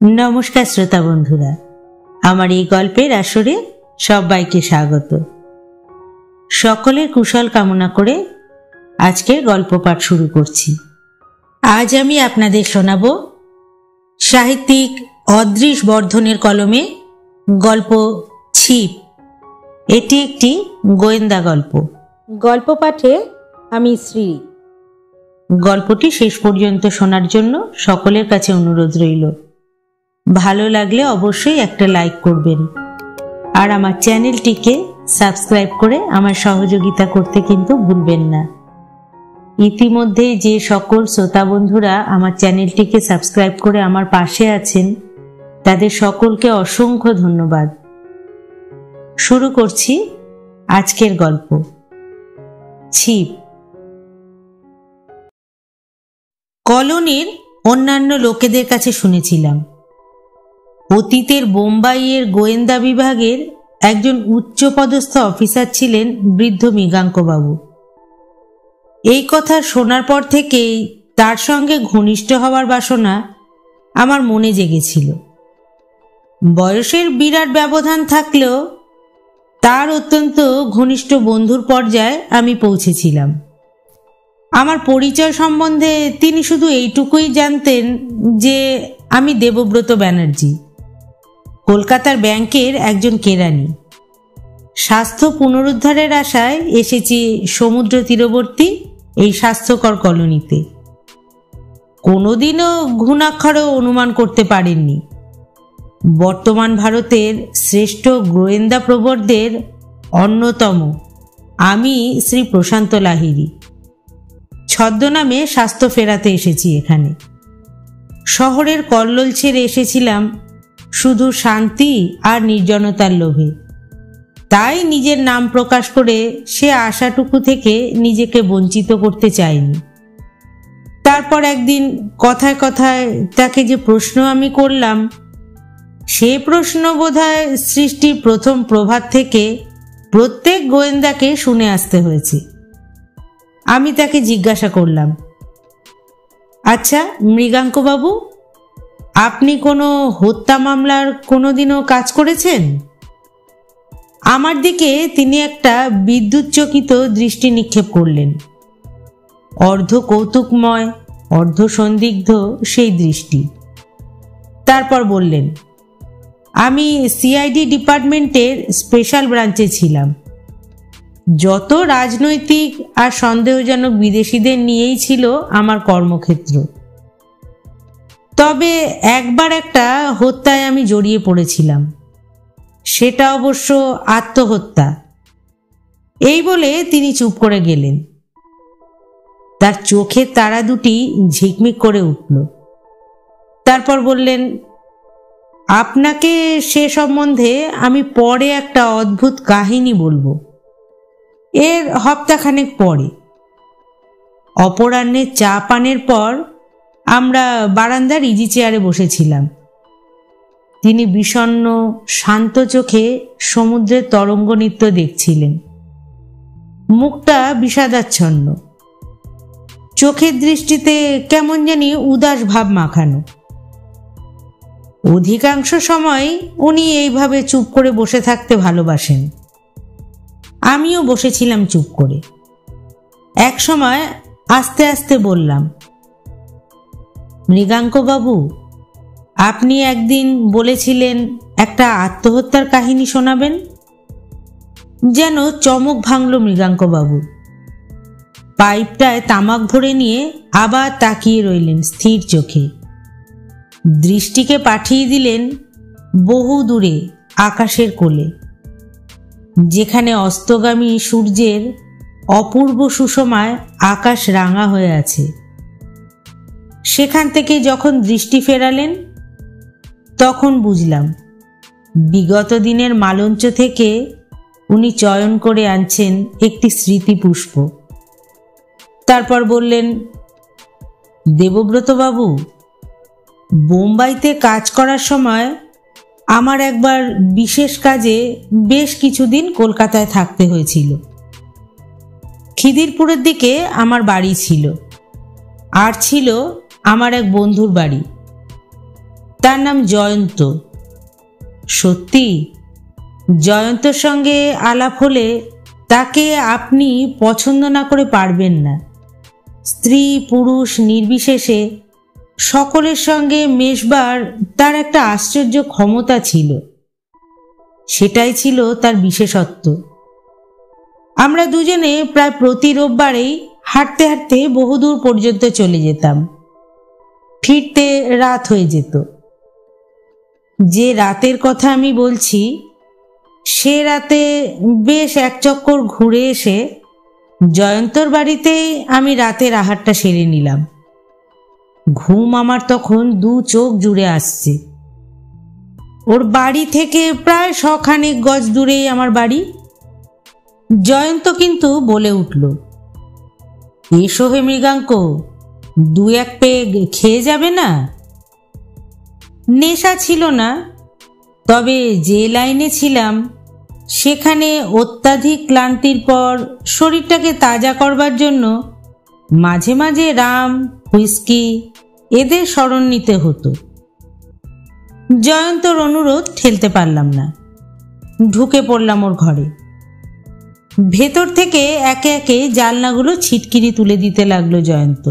नमस्कार श्रोता बंधुरा आमार এই গল্পের আসরে সবাইকে স্বাগত। সকলের কুশল কামনা করে আজকের গল্প পাঠ শুরু করছি। আজ আমি আপনাদের শোনাবো সাহিত্যিক অদৃশ বর্ধনের কলমে গল্প ছিপ। এটি একটি গোয়েন্দা গল্প। গল্প পাঠে আমি শ্রী। গল্পটি শেষ পর্যন্ত শোনার জন্য সকলের কাছে অনুরোধ রইল। ভালো লাগলে অবশ্যই একটা লাইক করবেন আর আমার চ্যানেলটিকে সাবস্ক্রাইব করে আমার সহযোগিতা করতে কিন্তু ভুলবেন না। ইতিমধ্যে যে সকল শ্রোতা বন্ধুরা আমার চ্যানেলটিকে সাবস্ক্রাইব করে আমার পাশে আছেন তাদের সকলকে অসংখ্য ধন্যবাদ। শুরু করছি আজকের গল্প ছিপ। কলোনির অন্যান্য লোকেদের কাছে শুনেছিলাম অতীতের বোম্বাইয়ের গোয়েন্দা বিভাগের একজন উচ্চপদস্থ অফিসার ছিলেন বৃদ্ধ মৃগাঙ্কবাবু। এই কথা শোনার পর থেকেই তার সঙ্গে ঘনিষ্ঠ হওয়ার বাসনা আমার মনে জেগেছিল। বয়সের বিরাট ব্যবধান থাকলেও তার অত্যন্ত ঘনিষ্ঠ বন্ধুর পর্যায়ে আমি পৌঁছেছিলাম। আমার পরিচয় সম্বন্ধে তিনি শুধু এইটুকুই জানতেন যে আমি দেবব্রত ব্যানার্জি, কলকাতার ব্যাংকের একজন কেরানি। স্বাস্থ্য পুনরুদ্ধারের আশায় এসেছি সমুদ্র তীরবর্তী এই স্বাস্থ্যকর কলোনিতে। কোনোদিনও ঘুণাক্ষরেও অনুমান করতে পারেননি বর্তমান ভারতের শ্রেষ্ঠ গোয়েন্দা প্রবরদের অন্যতম আমি শ্রী প্রশান্ত লাহিড়ী ছদ্মনামে স্বাস্থ্য ফেরাতে এসেছি এখানে। শহরের কল্লোল ছেড়ে এসেছিলাম শুধু শান্তি আর নির্জনতার লোভে। তাই নিজের নাম প্রকাশ করে সে আশাটুকু থেকে নিজেকে বঞ্চিত করতে চাইনি। তারপর একদিন কথায় কথায় তাকে যে প্রশ্ন আমি করলাম সে প্রশ্ন বোধহয় সৃষ্টির প্রথম প্রভাত থেকে প্রত্যেক গোয়েন্দাকে শুনে আসতে হয়েছে। আমি তাকে জিজ্ঞাসা করলাম, আচ্ছা মৃগাঙ্কবাবু, আপনি কোনো হত্যা মামলার কোনোদিনও কাজ করেছেন? আমার দিকে তিনি একটা বিদ্যুৎচকিত দৃষ্টি নিক্ষেপ করলেন। অর্ধ কৌতুকময় অর্ধ সন্দিগ্ধ সেই দৃষ্টি। তারপর বললেন, আমি সিআইডি ডিপার্টমেন্টের স্পেশাল ব্রাঞ্চে ছিলাম। যত রাজনৈতিক আর সন্দেহজনক বিদেশিদের নিয়েই ছিল আমার কর্মক্ষেত্র। তবে একবার একটা হত্যায় আমি জড়িয়ে পড়েছিলাম, সেটা অবশ্য আত্মহত্যা। এই বলে তিনি চুপ করে গেলেন। তার চোখের তারা দুটি ঝিকমিক করে উঠল। তারপর বললেন, আপনাকে সে সম্বন্ধে আমি পরে একটা অদ্ভুত কাহিনী বলবো। এর হপ্তাখানেক পরে অপরাহ্নে চা পানের পর আমরা বারান্দার ইজি চেয়ারে বসেছিলাম। তিনি বিষণ্ণ শান্ত চোখে সমুদ্রের তরঙ্গ নৃত্য দেখছিলেন। মুখটা বিষাদাচ্ছন্ন, চোখের দৃষ্টিতে কেমন জানি উদাস ভাব মাখানো। অধিকাংশ সময় উনি এইভাবে চুপ করে বসে থাকতে ভালোবাসেন। আমিও বসেছিলাম চুপ করে। এক সময় আস্তে আস্তে বললাম, মৃগাঙ্কবাবু, আপনি একদিন বলেছিলেন একটা আত্মহত্যার কাহিনী শোনাবেন। যেন চমক ভাঙল মৃগাঙ্কবাবু। পাইপটায় তামাক ভরে নিয়ে আবার তাকিয়ে রইলেন স্থির চোখে। দৃষ্টিকে পাঠিয়ে দিলেন বহু দূরে আকাশের কোলে, যেখানে অস্তগামী সূর্যের অপূর্ব সুষমায় আকাশ রাঙা হয়ে আছে। সেখান থেকে যখন দৃষ্টি ফেরালেন তখন বুঝলাম বিগত দিনের মালঞ্চ থেকে উনি চয়ন করে আনছেন একটি স্মৃতিপুষ্প। তারপর বললেন, দেবব্রতবাবু, বোম্বাইতে কাজ করার সময় আমার একবার বিশেষ কাজে বেশ কিছুদিন কলকাতায় থাকতে হয়েছিল। খিদিরপুরের দিকে আমার বাড়ি ছিল, আর ছিল আমার এক বন্ধুর বাড়ি। তার নাম জয়ন্ত। সত্যি, জয়ন্তর সঙ্গে আলাপ হলে তাকে আপনি পছন্দ না করে পারবেন না। স্ত্রী পুরুষ নির্বিশেষে সকলের সঙ্গে মেশবার তার একটা আশ্চর্য ক্ষমতা ছিল। সেটাই ছিল তার বিশেষত্ব। আমরা দুজনে প্রায় প্রতি রোববারেই হাঁটতে হাঁটতে বহুদূর পর্যন্ত চলে যেতাম। ফিরতে রাত হয়ে যেত। যে রাতের কথা আমি বলছি, সে রাতে বেশ এক চক্কর ঘুরে এসে জয়ন্তর বাড়িতেই আমি রাতের আহারটা সেরে নিলাম। ঘুম আমার তখন দু চোখ জুড়ে আসছে। ওর বাড়ি থেকে প্রায় 100 খানেক গজ দূরেই আমার বাড়ি। জয়ন্ত কিন্তু বলে উঠল, এসো হে মৃগাঙ্ক, 2-1 পেগ খেয়ে যাবে না? নেশা ছিল না, তবে যে লাইনে ছিলাম সেখানে অত্যাধিক ক্লান্তির পর শরীরটাকে তাজা করবার জন্য মাঝে মাঝে রাম, হুইস্কি এদের স্মরণ নিতে হতো। জয়ন্তর অনুরোধ ঠেলতে পারলাম না। ঢুকে পড়লাম ওর ঘরে। ভেতর থেকে একে একে জানলাগুলো ছিটকিনি তুলে দিতে লাগলো জয়ন্ত।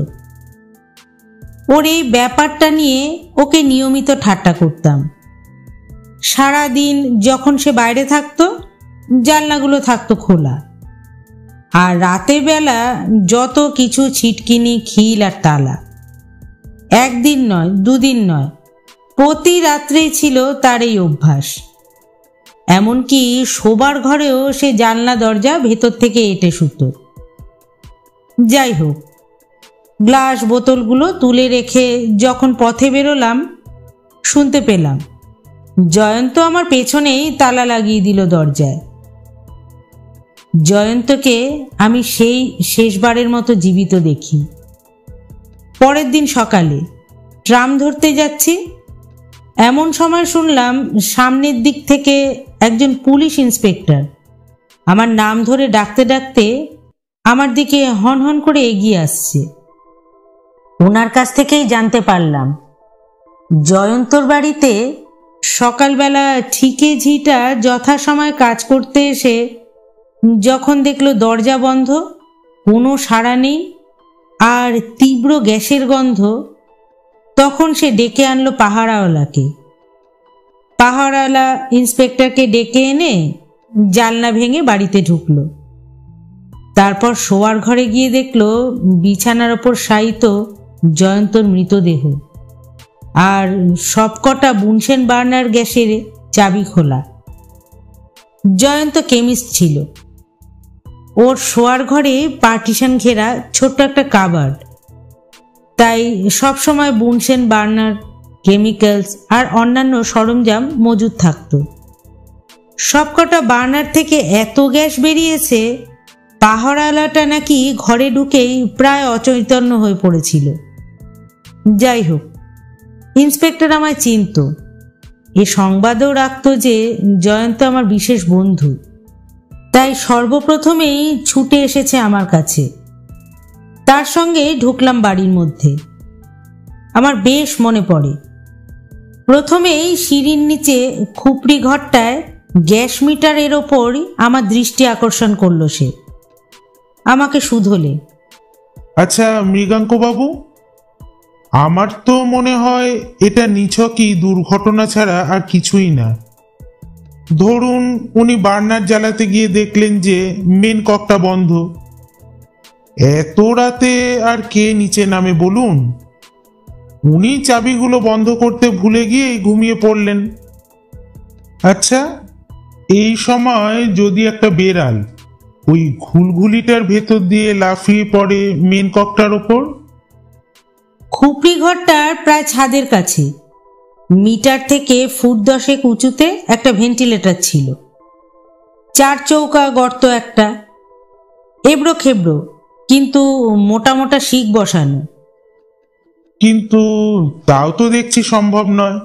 ওর এই ব্যাপারটা নিয়ে ওকে নিয়মিত ঠাট্টা করতাম। সারাদিন যখন সে বাইরে থাকতো, জানলাগুলো থাকতো খোলা, আর রাতের বেলা যত কিছু ছিটকিনি, খিল আর তালা। একদিন নয়, 2 দিন নয়, প্রতি রাত্রেই ছিল তার এই অভ্যাস। এমনকি শোবার ঘরেও সে জানলা দরজা ভেতর থেকে এঁটে শুতো। যাই হোক, গ্লাস বোতলগুলো তুলে রেখে যখন পথে বেরোলাম, শুনতে পেলাম জয়ন্ত আমার পেছনেই তালা লাগিয়ে দিল দরজায়। জয়ন্তকে আমি সেই শেষবারের মতো জীবিত দেখি। পরের দিন সকালে ট্রাম ধরতে যাচ্ছি, এমন সময় শুনলাম সামনের দিক থেকে একজন পুলিশ ইন্সপেক্টর আমার নাম ধরে ডাকতে ডাকতে আমার দিকে হন হন করে এগিয়ে আসছে। ওনার কাছ থেকেই জানতে পারলাম জয়ন্তর বাড়িতে সকালবেলা ঠিকে ঝিটা যথাসময় কাজ করতে এসে যখন দেখলো দরজা বন্ধ, কোনো সাড়া নেই আর তীব্র গ্যাসের গন্ধ, তখন সে ডেকে আনলো পাহারাওয়ালাকে। পাহারাওয়ালা ইন্সপেক্টরকে ডেকে এনে জানলা ভেঙে বাড়িতে ঢুকলো। তারপর শোয়ার ঘরে গিয়ে দেখলো বিছানার ওপর শায়িত জয়ন্তর মৃতদেহ, আর সবকটা বুনসেন বার্নার গ্যাসের চাবি খোলা। জয়ন্ত কেমিস্ট ছিল। ওর শোয়ার ঘরে পার্টিশন ঘেরা ছোট্ট একটা কাবার্ড, তাই সবসময় বুনসেন বার্নার, কেমিক্যালস আর অন্যান্য সরঞ্জাম মজুদ থাকত। সবকটা বার্নার থেকে এত গ্যাস বেরিয়েছে, পাহারাওয়ালাটা নাকি ঘরে ঢুকেই প্রায় অচৈতন্য হয়ে পড়েছিল। যাই হোক, ইন্সপেক্টর আমায় চিনত। এ সংবাদও রাখত যে জয়ন্ত আমার বিশেষ বন্ধু, তাই সর্বপ্রথমেই ছুটে এসেছে আমার কাছে। তার সঙ্গে ঢুকলাম বাড়ির মধ্যে। আমার বেশ মনে পড়ে, প্রথমেই সিঁড়ির নিচে খুপড়ি ঘরটায় গ্যাস মিটারের ওপর আমার দৃষ্টি আকর্ষণ করলো সে। আমাকে শুধোলে, আচ্ছা মৃগাঙ্ক বাবু, আমার তো মনে হয় এটা নিছকই দুর্ঘটনা ছাড়া আর কিছুই না। ধরুন উনি বার্নার জ্বালাতে গিয়ে দেখলেন যে মেন ককটা বন্ধ। এত রাতে আর কে নিচে নামে বলুন? উনি চাবিগুলো বন্ধ করতে ভুলে গিয়ে ঘুমিয়ে পড়লেন। আচ্ছা, এই সময় যদি একটা বেড়াল ওই ঘুলঘুলিটার ভেতর দিয়ে লাফিয়ে পড়ে মেন ককটার ওপর? খুপড়ি ঘরটার প্রায় ছাদের কাছে মিটার থেকে 10 ফুট উঁচুতে একটা ভেন্টিলেটর ছিল। 4 চৌকা গর্ত একটা, এবড়ো খেবড়ো, কিন্তু মোটা মোটা শিক বসানো। কিন্তু তাও তো দেখছি সম্ভব নয়।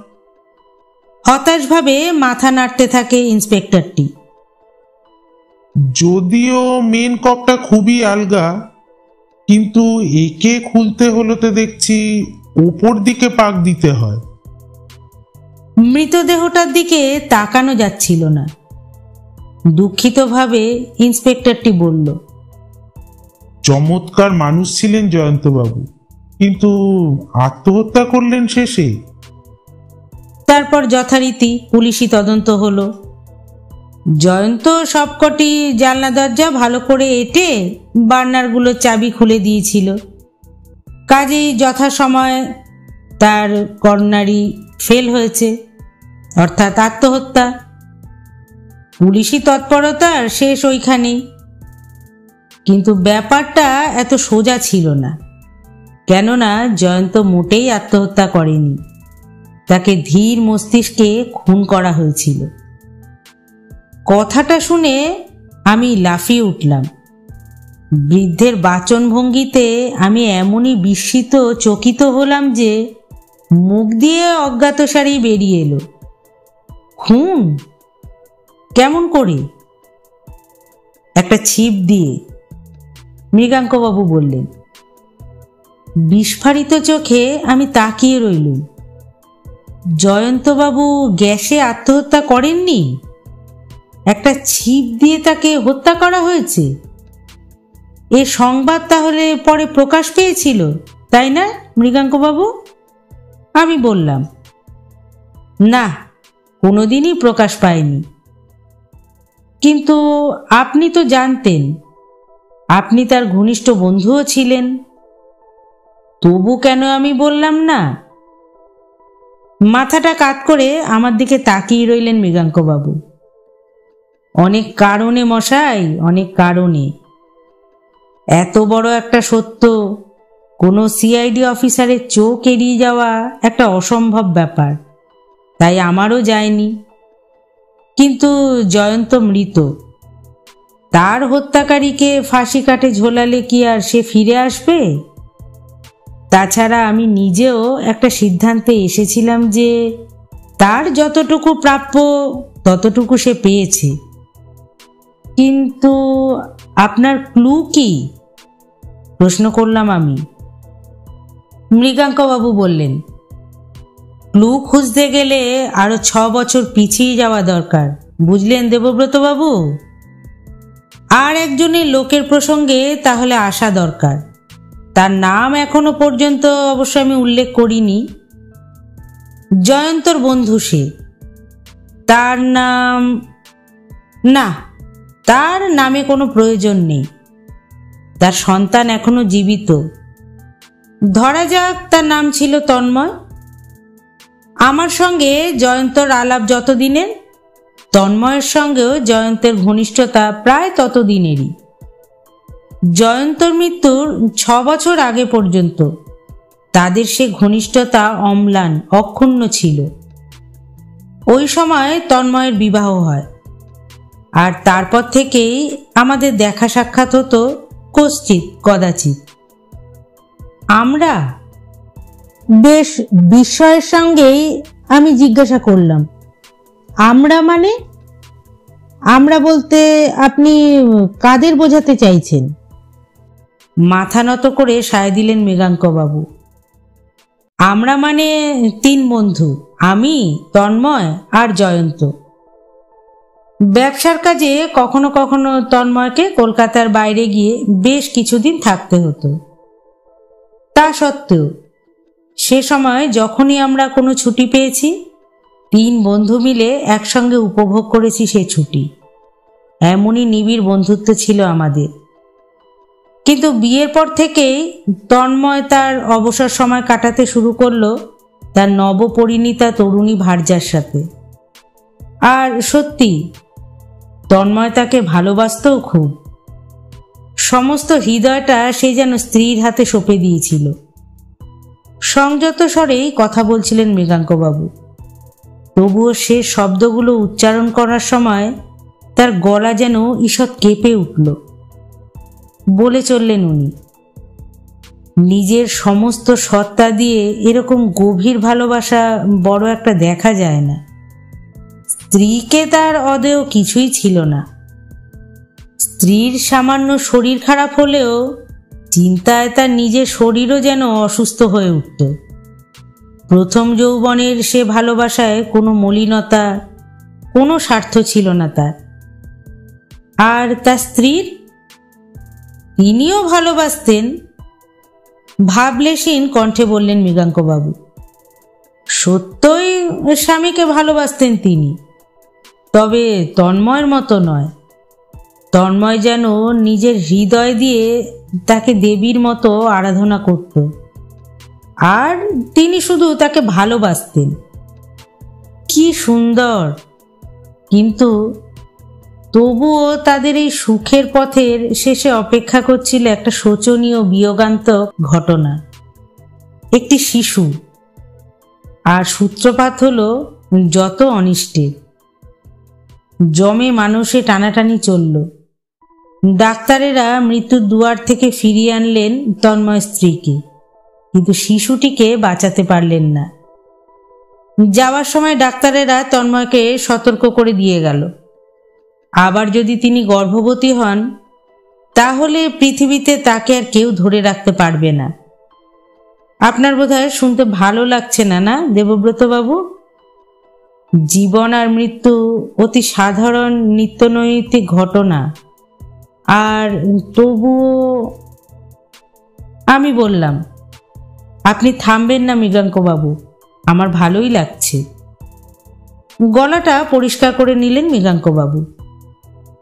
হতাশভাবে মাথা নাড়তে থাকে ইন্সপেক্টরটি। যদিও মেন ককটা খুবই আলগা, কিন্তু একে খুলতে হলে তো দেখছি উপর দিকে পাক দিতে হয়। মৃতদেহটার দিকে তাকানো যাচ্ছিল না। দুঃখিতভাবে ইন্সপেক্টরটি বলল, চমৎকার মানুষ ছিলেন জয়ন্তবাবু, কিন্তু আত্মহত্যা করলেন শেষে। তারপর যথারীতি পুলিশি তদন্ত হলো। জয়ন্ত সবকটি জানলা দরজা ভালো করে এঁটে বার্নারগুলোর চাবি খুলে দিয়েছিল। কাজেই যথাসময়ে তার কর্নারি ফেল হয়েছে, অর্থাৎ আত্মহত্যা। পুলিশি তৎপরতার শেষ ওইখানেই। কিন্তু ব্যাপারটা এত সোজা ছিল না, কেননা জয়ন্ত মোটেই আত্মহত্যা করেনি, তাকে ধীর মস্তিষ্কে খুন করা হয়েছিল। কথাটা শুনে আমি লাফিয়ে উঠলাম। বৃদ্ধের বাচনভঙ্গিতে আমি এমনই বিস্মিত চকিত হলাম যে মুখ দিয়ে অজ্ঞাতসারেই বেরিয়ে এলো, খুন? কেমন করে? একটা ছিপ দিয়ে, মৃগাঙ্কবাবু বললেন। বিস্ফারিত চোখে আমি তাকিয়ে রইলুম। জয়ন্তবাবু গ্যাসে আত্মহত্যা করেননি, একটা ছিপ দিয়ে তাকে হত্যা করা হয়েছে। এ সংবাদ তাহলে পরে প্রকাশ পেয়েছিল, তাই না মৃগাঙ্কবাবু? আমি বললাম, না, কোনোদিনই প্রকাশ পায়নি। কিন্তু আপনি তো জানতেন, আপনি তার ঘনিষ্ঠ বন্ধুও ছিলেন, তবু কেন আমি বললাম না? মাথাটা কাত করে আমার দিকে তাকিয়ে রইলেন মৃগাঙ্কবাবু। অনেক কারণে মশাই, অনেক কারণে। এত বড় একটা সত্য কোনো সিআইডি অফিসারের চোখ এড়িয়ে যাওয়া একটা অসম্ভব ব্যাপার, তাই আমারও যায়নি। কিন্তু জয়ন্ত মৃত, তার হত্যাকারীকে ফাঁসি কাঠে ঝোলালে কি আর সে ফিরে আসবে? তাছাড়া আমি নিজেও একটা সিদ্ধান্তে এসেছিলাম যে তার যতটুকু প্রাপ্য ততটুকু সে পেয়েছে। কিন্তু আপনার ক্লু কি? প্রশ্ন করলাম আমি। মৃগাঙ্কবাবু বললেন, ক্লু খুঁজতে গেলে আরো 6 বছর পিছিয়ে যাওয়া দরকার, বুঝলেন দেবব্রতবাবু? আর একজনের লোকের প্রসঙ্গে তাহলে আসা দরকার। তার নাম এখনো পর্যন্ত অবশ্য আমি উল্লেখ করিনি। জয়ন্তর বন্ধু সে। তার নাম, না, তার নামে কোনো প্রয়োজন নেই। তার সন্তান এখনো জীবিত। ধরা যাক তার নাম ছিল তন্ময়। আমার সঙ্গে জয়ন্তর আলাপ যতদিনের, তন্ময়ের সঙ্গেও জয়ন্তের ঘনিষ্ঠতা প্রায় ততদিনেরই। জয়ন্তর মৃত্যুর 6 বছর আগে পর্যন্ত তাদের সে ঘনিষ্ঠতা অম্লান, অক্ষুণ্ণ ছিল। ওই সময় তন্ময়ের বিবাহ হয়, আর তারপর থেকেই আমাদের দেখা সাক্ষাৎ হতো কশ্চিৎ কদাচিৎ। আমরা? বেশ বিস্ময়ের সঙ্গেই আমি জিজ্ঞাসা করলাম, আমরা মানে? আমরা বলতে আপনি কাদের বোঝাতে চাইছেন? মাথা নত করে সায় দিলেন মৃগাঙ্কবাবু। আমরা মানে 3 বন্ধু, আমি, তন্ময় আর জয়ন্ত। ব্যবসার কাজে কখনো কখনো তন্ময়কে কলকাতার বাইরে গিয়ে বেশ কিছুদিন থাকতে হতো। তা সত্ত্বেও সে সময় যখনই আমরা কোনো ছুটি পেয়েছি, 3 বন্ধু মিলে একসঙ্গে উপভোগ করেছি সে ছুটি। এমনই নিবিড় বন্ধুত্ব ছিল আমাদের। কিন্তু বিয়ের পর থেকেই তন্ময় তার অবসর সময় কাটাতে শুরু করলো তার নবপরিণীতা তরুণী ভার্যার সাথে। আর সত্যি, তন্ময় তাকে ভালোবাসতেও খুব। সমস্ত হৃদয়টা সে যেন স্ত্রীর হাতে সঁপে দিয়েছিল। সংযত স্বরেই কথা বলছিলেন মৃগাঙ্কবাবু, তবুও সে শব্দগুলো উচ্চারণ করার সময় তার গলা যেন ঈষৎ কেঁপে উঠল। বলে চললেন উনি, নিজের সমস্ত সত্তা দিয়ে এরকম গভীর ভালোবাসা বড় একটা দেখা যায় না। স্ত্রীকে তার অদেয় কিছুই ছিল না। স্ত্রীর সামান্য শরীর খারাপ হলেও চিন্তায় তার নিজের শরীরও যেন অসুস্থ হয়ে উঠত। প্রথম যৌবনের সে ভালোবাসায় কোনো মলিনতা, কোনো স্বার্থ ছিল না তার। আর তার স্ত্রীর, তিনিও ভালোবাসতেন। ভাবলেশীন কণ্ঠে বললেন মৃগাঙ্কবাবু। সত্যই স্বামীকে ভালোবাসতেন তিনি, তবে তন্ময়ের মতো নয়। তন্ময় যেন নিজের হৃদয় দিয়ে তাকে দেবীর মতো আরাধনা করত, আর তিনি শুধু তাকে ভালোবাসতেন। কি সুন্দর! কিন্তু তবুও তাদের এই সুখের পথের শেষে অপেক্ষা করছিল একটা শোচনীয় বিয়োগান্তক ঘটনা, একটি শিশু। আর সূত্রপাত হলো যত অনিষ্টের। জমে মানুষে টানাটানি চলল। ডাক্তারেরা মৃত্যুর দুয়ার থেকে ফিরিয়ে আনলেন তন্ময় স্ত্রীকে, কিন্তু শিশুটিকে বাঁচাতে পারলেন না। যাওয়ার সময় ডাক্তারেরা তন্ময়কে সতর্ক করে দিয়ে গেল, আবার যদি তিনি গর্ভবতী হন তাহলে পৃথিবীতে তাকে আর কেউ ধরে রাখতে পারবে না। আপনার বোধহয় শুনতে ভালো লাগছে না, না দেবব্রতবাবু? জীবন আর মৃত্যু অতি সাধারণ নিত্যনৈমিত্তিক ঘটনা, আর তবুও। আমি বললাম, আপনি থামবেন না মৃগাঙ্কবাবু, আমার ভালোই লাগছে। গলাটা পরিষ্কার করে নিলেন মৃগাঙ্কবাবু।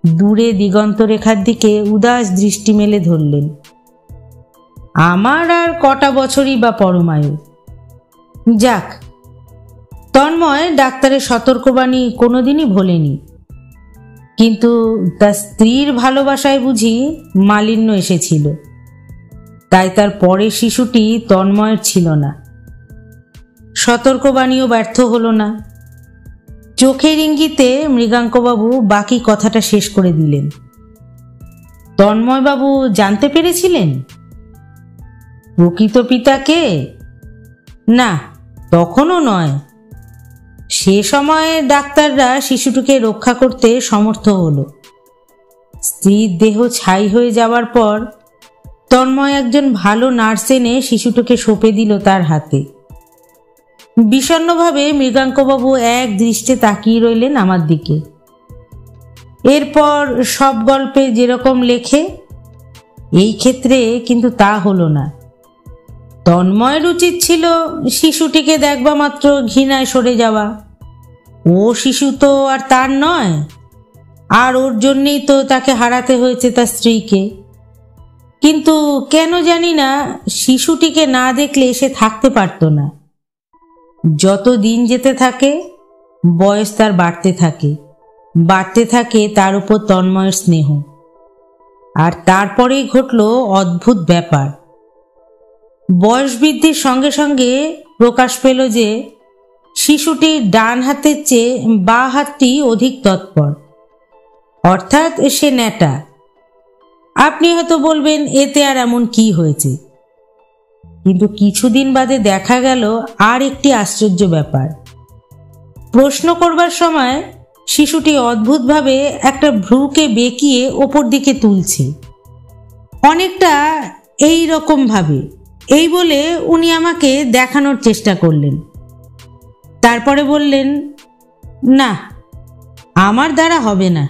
দূরে দিগন্ত রেখার দিকে উদাস দৃষ্টি মেলে ধরলেন। আমার আর কটা বছরই বা পরমায়ু। যাক, তন্ময় ডাক্তারের সতর্কবাণী কোনোদিনই ভোলেনি, কিন্তু তার স্ত্রীর ভালোবাসায় বুঝি মালিন্য এসেছিল, তাই তার পরের শিশুটি তন্ময়ের ছিল না। সতর্কবাণীও ব্যর্থ হলো না। চোখের ইঙ্গিতে মৃগাঙ্কবাবু বাকি কথাটা শেষ করে দিলেন। তন্ময়বাবু জানতে পেরেছিলেন প্রকৃত পিতাকে? না, তখনও নয়। সে সময়ে ডাক্তাররা শিশুটিকে রক্ষা করতে সমর্থ হলো। স্ত্রীর দেহ ছাই হয়ে যাওয়ার পর তন্ময় একজন ভালো নার্স এনে শিশুটিকে সঁপে দিল তার হাতে। বিষণ্ণভাবে মৃগাঙ্কবাবু এক দৃষ্টে তাকিয়ে রইলেন আমার দিকে। এরপর সব গল্পে যেরকম লেখে, এই ক্ষেত্রে কিন্তু তা হলো না। তন্ময়ের উচিত ছিল শিশুটিকে দেখবা মাত্র ঘৃণায় সরে যাওয়া। ও শিশু তো আর তার নয়, আর ওর জন্যেই তো তাকে হারাতে হয়েছে তার স্ত্রীকে। কিন্তু কেন জানি না, শিশুটিকে না দেখলে সে থাকতে পারত না। যত দিন যেতে থাকে বয়স তার বাড়তে থাকে তার উপর তন্ময়ের স্নেহ। আর তারপরেই ঘটল অদ্ভুত ব্যাপার। বয়স বৃদ্ধির সঙ্গে সঙ্গে প্রকাশ পেল যে শিশুটির ডান হাতের চেয়ে বাঁ হাতটি অধিক তৎপর, অর্থাৎ সে ন্যাটা। আপনি হয়তো বলবেন, এতে আর এমন কি হয়েছে? কিন্তু কিছুদিন বাদে দেখা গেল আর একটি আশ্চর্য ব্যাপার। প্রশ্ন করবার সময় শিশুটি অদ্ভুতভাবে একটা ভ্রুকে বেঁকিয়ে ওপর দিকে তুলছে, অনেকটা এই রকম ভাবে। এই বলে উনি আমাকে দেখানোর চেষ্টা করলেন। তারপরে বললেন, না, আমার দ্বারা হবে না।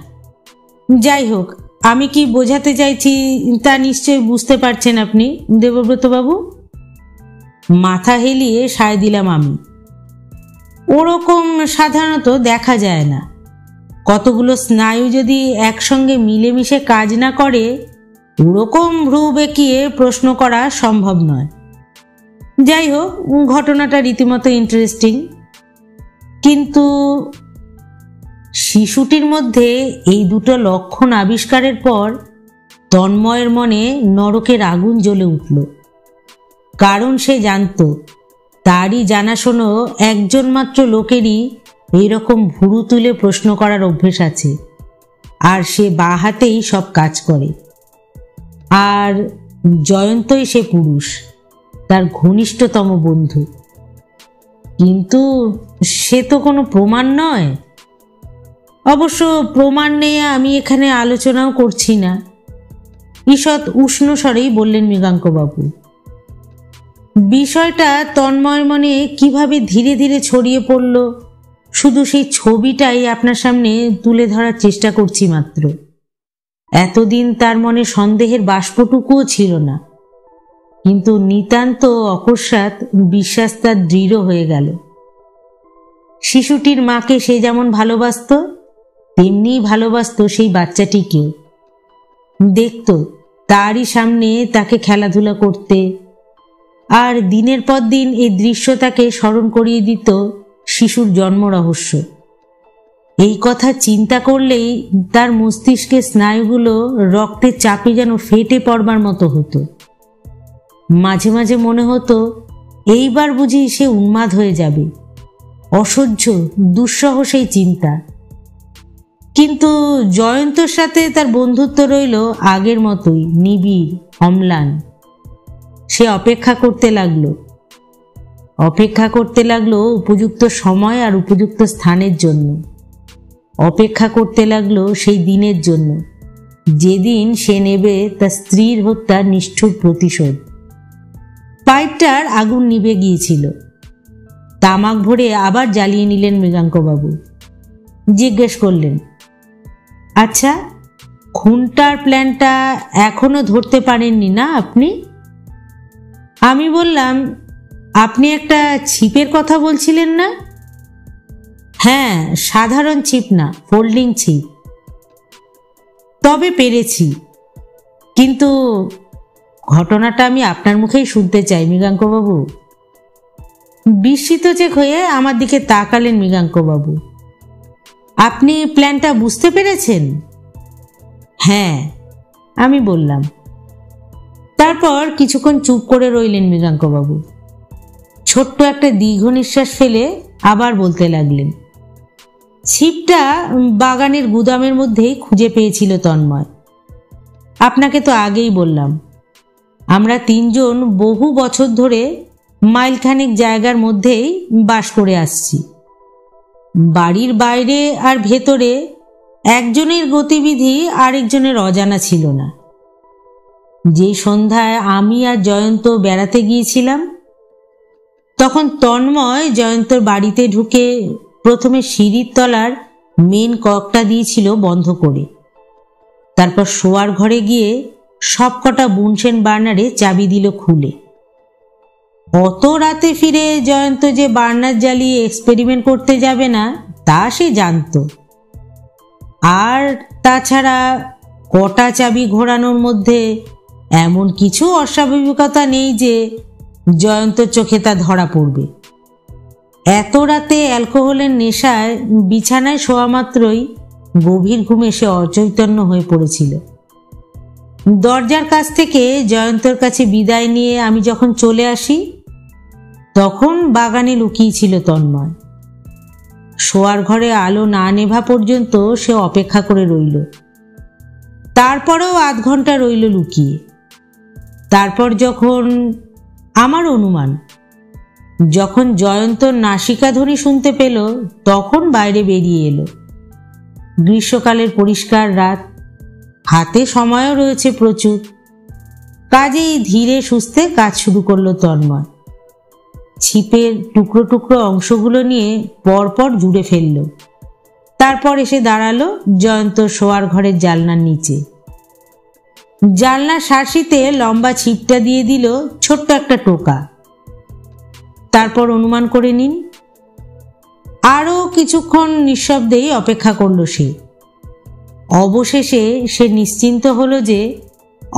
যাই হোক, আমি কি বোঝাতে চাইছি তা নিশ্চয়ই বুঝতে পারছেন আপনি দেবব্রতবাবু। মাথা হেলিয়ে সায় দিলাম আমি। ওরকম সাধারণত দেখা যায় না। কতগুলো স্নায়ু যদি একসঙ্গে মিলেমিশে কাজ না করে, ওরকম ভ্রু বেঁকিয়ে প্রশ্ন করা সম্ভব নয়। যাই হোক, ঘটনাটা রীতিমতো ইন্টারেস্টিং। কিন্তু শিশুটির মধ্যে এই দুটো লক্ষণ আবিষ্কারের পর তন্ময়ের মনে নরকের আগুন জ্বলে উঠল। কারণ সে জানত তারই জানাশোনো একজন মাত্র লোকেরই এইরকম ভুরু তুলে প্রশ্ন করার অভ্যেস আছে, আর সে বাঁ হাতেই সব কাজ করে। আর জয়ন্তই সে পুরুষ, তার ঘনিষ্ঠতম বন্ধু। কিন্তু সে তো কোনো প্রমাণ নয়। অবশ্য প্রমাণ নিয়ে আমি এখানে আলোচনাও করছি না, ঈষৎ উষ্ণ স্বরেই বললেন মৃগাঙ্কবাবু। বিষয়টা তন্ময়ের মনে কিভাবে ধীরে ধীরে ছড়িয়ে পড়ল, শুধু সেই ছবিটাই আপনার সামনে তুলে ধরার চেষ্টা করছি মাত্র। এতদিন তার মনে সন্দেহের বাষ্পটুকুও ছিল না, কিন্তু নিতান্ত অকস্মাৎ বিশ্বাস তার দৃঢ় হয়ে গেল। শিশুটির মাকে সে যেমন ভালোবাসত, তেমনি ভালোবাসত সেই বাচ্চাটিকেও। দেখত তারই সামনে তাকে খেলাধুলা করতে, আর দিনের পর দিন এই দৃশ্য তাকে স্মরণ করিয়ে দিত শিশুর জন্ম রহস্য। এই কথা চিন্তা করলেই তার মস্তিষ্কের স্নায়ুগুলো রক্তের চাপে যেন ফেটে পড়বার মতো হতো। মাঝে মাঝে মনে হতো এইবার বুঝি সে উন্মাদ হয়ে যাবে। অসহ্য দুঃসহ সেই চিন্তা। কিন্তু জয়ন্তর সাথে তার বন্ধুত্ব রইল আগের মতোই নিবিড়, অম্লান। সে অপেক্ষা করতে লাগলো উপযুক্ত সময় আর উপযুক্ত স্থানের জন্য। অপেক্ষা করতে লাগলো সেই দিনের জন্য, যেদিন সে নেবে তার স্ত্রীর হত্যার নিষ্ঠুর প্রতিশোধ। পাইপটার আগুন নিভে গিয়েছিল। তামাক ভরে আবার জ্বালিয়ে নিলেন মৃগাঙ্কবাবু। জিজ্ঞেস করলেন, আচ্ছা, খুনটার প্ল্যানটা এখনো ধরতে পারেননি না আপনি? আমি বললাম, আপনি একটা ছিপের কথা বলছিলেন না? হ্যাঁ, সাধারণ ছিপ না, ফোল্ডিং ছিপ। তবে পেরেছি, কিন্তু ঘটনাটা আমি আপনার মুখেই শুনতে চাই মৃগাঙ্কবাবু। বিস্মিত চেক হয়ে আমার দিকে তাকালেন মৃগাঙ্কবাবু। আপনি প্ল্যানটা বুঝতে পেরেছেন? হ্যাঁ, আমি বললাম। তারপর কিছুক্ষণ চুপ করে রইলেন মৃগাঙ্কবাবু। ছোট্ট একটা দীর্ঘ নিঃশ্বাস ফেলে আবার বলতে লাগলেন, ছিপটা বাগানের গুদামের মধ্যেই খুঁজে পেয়েছিল তন্ময়। আপনাকে তো আগেই বললাম, আমরা তিনজন বহু বছর ধরে মাইলখানেক জায়গার মধ্যেই বাস করে আসছি। বাড়ির বাইরে আর ভেতরে একজনের গতিবিধি আরেকজনের অজানা ছিল না। যে সন্ধ্যায় আমি আর জয়ন্ত বেড়াতে গিয়েছিলাম, তখন তন্ময় জয়ন্তর বাড়িতে ঢুকে প্রথমে সিঁড়ির তলার মেন ককটা দিয়েছিল বন্ধ করে। তারপর শোয়ার ঘরে গিয়ে সবকটা বুনসেন বার্নারে চাবি দিল খুলে। অত রাতে ফিরে জয়ন্ত যে বার্নার জ্বালিয়ে এক্সপেরিমেন্ট করতে যাবে না তা সে জানত। আর তাছাড়া কটা চাবি ঘোরানোর মধ্যে এমন কিছু অস্বাভাবিকতা নেই যে জয়ন্তর চোখে তা ধরা পড়বে। এত রাতে অ্যালকোহলের নেশায় বিছানায় শোয়া মাত্রই গভীর ঘুমে সে অচৈতন্য হয়ে পড়েছিল। দরজার কাছ থেকে জয়ন্তর কাছে বিদায় নিয়ে আমি যখন চলে আসি, তখন বাগানে লুকিয়েছিল তন্ময়। শোয়ার ঘরে আলো না নেভা পর্যন্ত সে অপেক্ষা করে রইল। তারপরেও আধ ঘন্টা রইল লুকিয়ে। তারপর যখন, আমার অনুমান, যখন জয়ন্তর নাসিকাধ্বনি শুনতে পেল, তখন বাইরে বেরিয়ে এলো। গ্রীষ্মকালের পরিষ্কার রাত, হাতে সময়ও রয়েছে প্রচুর। কাজেই ধীরে সুস্থে কাজ শুরু করলো তন্ময়। ছিপের টুকরো টুকরো অংশগুলো নিয়ে পরপর জুড়ে ফেলল। তারপর এসে দাঁড়ালো জয়ন্তর শোয়ার ঘরের জানলার নিচে। জানলার শাঁসিতে লম্বা ছিপটা দিয়ে দিল ছোট্ট একটা টোকা। তারপর অনুমান করে নিন। আরও কিছুক্ষণ নিঃশব্দেই অপেক্ষা করল সে। অবশেষে সে নিশ্চিন্ত হলো যে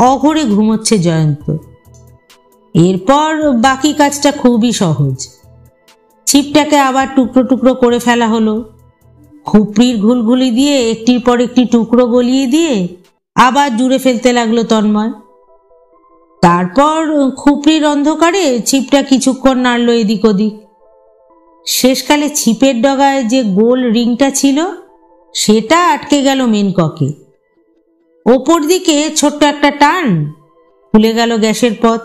অঘরে ঘুমোচ্ছে জয়ন্ত। এরপর বাকি কাজটা খুবই সহজ। ছিপটাকে আবার টুকরো টুকরো করে ফেলা হলো। খুপড়ির ঘুলঘুলি দিয়ে একটির পর একটি টুকরো গলিয়ে দিয়ে আবার জুড়ে ফেলতে লাগলো তন্ময়। তারপর খুপড়ির অন্ধকারে ছিপটা কিছুক্ষণ নাড়ল এদিক ওদিক। শেষকালে ছিপের ডগায় যে গোল রিংটা ছিল, সেটা আটকে গেল মেন ককে। ওপর দিকে ছোট্ট একটা টান, খুলে গেল গ্যাসের পথ।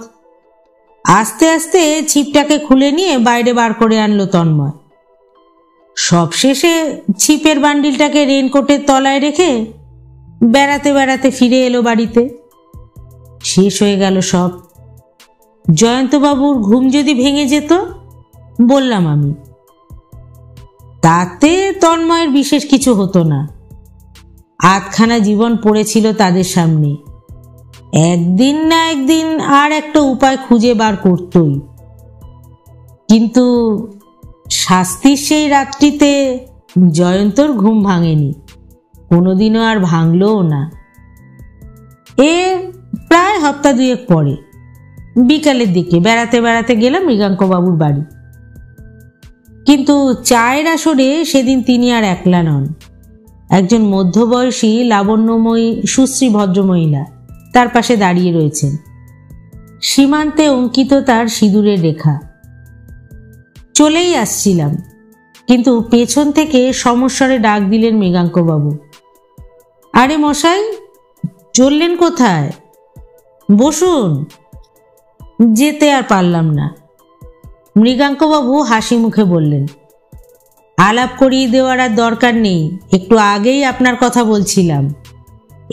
আস্তে আস্তে ছিপটাকে খুলে নিয়ে বাইরে বার করে আনলো তন্ময়। সবশেষে ছিপের বান্ডিলটাকে রেনকোটের তলায় রেখে বেড়াতে বেড়াতে ফিরে এলো বাড়িতে। শেষ হয়ে গেল সব। জয়ন্তবাবুর ঘুম যদি ভেঙে যেত, বললাম আমি। তাতে তন্ময়ের বিশেষ কিছু হতো না। আধখানা জীবন পড়েছিল তাদের সামনে, একদিন না একদিন আর একটা উপায় খুঁজে বার করতই। কিন্তু শাস্তির সেই রাত্রিতে জয়ন্তর ঘুম ভাঙেনি, কোনোদিনও আর ভাঙলও না। এর প্রায় সপ্তাহ দুয়েক পরে বিকালের দিকে বেড়াতে বেড়াতে গেলাম মৃগাঙ্কবাবুর বাড়ি। কিন্তু চায়ের আসরে সেদিন তিনি আর একলা নন। একজন মধ্যবয়সী লাবণ্যময়ী সুশ্রী ভদ্রমহিলা তার পাশে দাঁড়িয়ে রয়েছেন। সীমান্তে অঙ্কিত তার সিঁদুরের রেখা। চলেই আসছিলাম, কিন্তু পেছন থেকে সমস্বরে ডাক দিলেন মৃগাঙ্কবাবু। আরে মশাই, চললেন কোথায়? বসুন। যেতে আর পারলাম না। মৃগাঙ্কবাবু হাসি মুখে বললেন, আলাপ করিয়ে দেওয়ার আর দরকার নেই, একটু আগেই আপনার কথা বলছিলাম।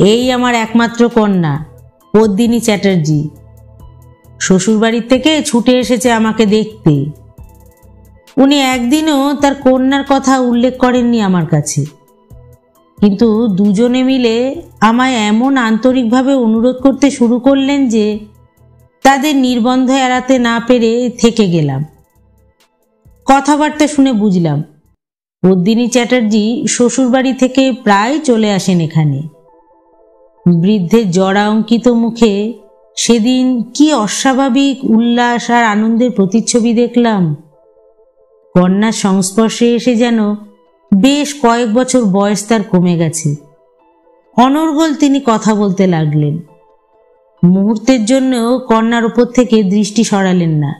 এই আমার একমাত্র কন্যা পদ্মিনী চ্যাটার্জি, শ্বশুরবাড়ির থেকে ছুটে এসেছে আমাকে দেখতে। উনি একদিনও তার কন্যার কথা উল্লেখ করেননি আমার কাছে, কিন্তু দুজনে মিলে আমায় এমন আন্তরিকভাবে অনুরোধ করতে শুরু করলেন যে তাদের নির্বন্ধ এড়াতে না পেরে থেকে গেলাম। কথাবার্তা শুনে বুঝলাম পদ্মিনী চ্যাটার্জি শ্বশুরবাড়ি থেকে প্রায় চলে আসেন এখানে। বৃদ্ধের জরা অঙ্কিত মুখে সেদিন কি অস্বাভাবিক উল্লাস আর আনন্দের প্রতিচ্ছবি দেখলাম। কন্যার সংস্পর্শে এসে যেন বেশ কয়েক বছর বয়স তার কমে গেছে। অনর্গল তিনি কথা বলতে লাগলেন। মুহূর্তের জন্য কন্যার উপর থেকে দৃষ্টি সরালেন না।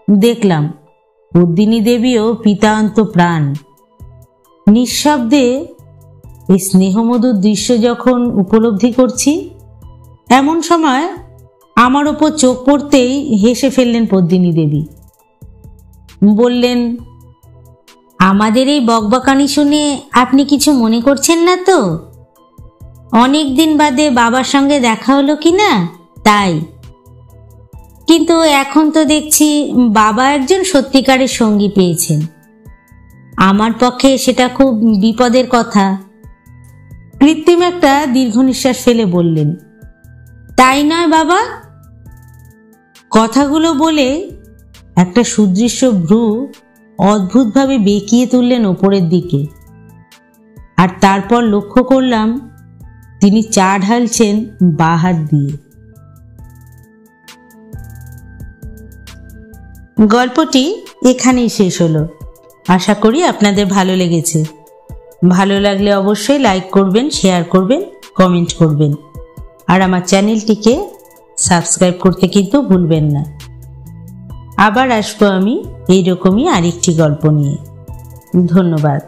দেখলাম পদ্মিনী দেবীও পিতান্ত প্রাণ। নিঃশব্দে এই স্নেহমধুর দৃশ্য যখন উপলব্ধি করছি, এমন সময় আমার ওপর চোখ পড়তেই হেসে ফেললেন পদ্মিনী দেবী। বললেন, আমাদের এই বকবকানি শুনে আপনি কিছু মনে করছেন না তো? অনেক দিন বাদে বাবার সঙ্গে দেখা হলো কি না, তাই। কিন্তু এখন তো দেখছি বাবা একজন সত্যিকারের সঙ্গী পেয়েছেন। আমার পক্ষে সেটা খুব বিপদের কথা। কৃত্রিম একটা দীর্ঘ নিঃশ্বাস ফেলে বললেন, তাই নয় বাবা? কথাগুলো বলে একটা সুদৃশ্য ভ্রু অদ্ভুতভাবে বেঁকিয়ে তুললেন ওপরের দিকে। আর তারপর লক্ষ্য করলাম তিনি চা ঢালছেন বাঁ হাত দিয়ে। গল্পটি এখানেই শেষ হলো। আশা করি আপনাদের ভালো লেগেছে। ভালো লাগলে অবশ্যই লাইক করবেন, শেয়ার করবেন, কমেন্ট করবেন, আর আমার চ্যানেলটিকে সাবস্ক্রাইব করতে কিন্তু ভুলবেন না। আবার আসবো আমি এইরকমই আরেকটি গল্প নিয়ে। ধন্যবাদ।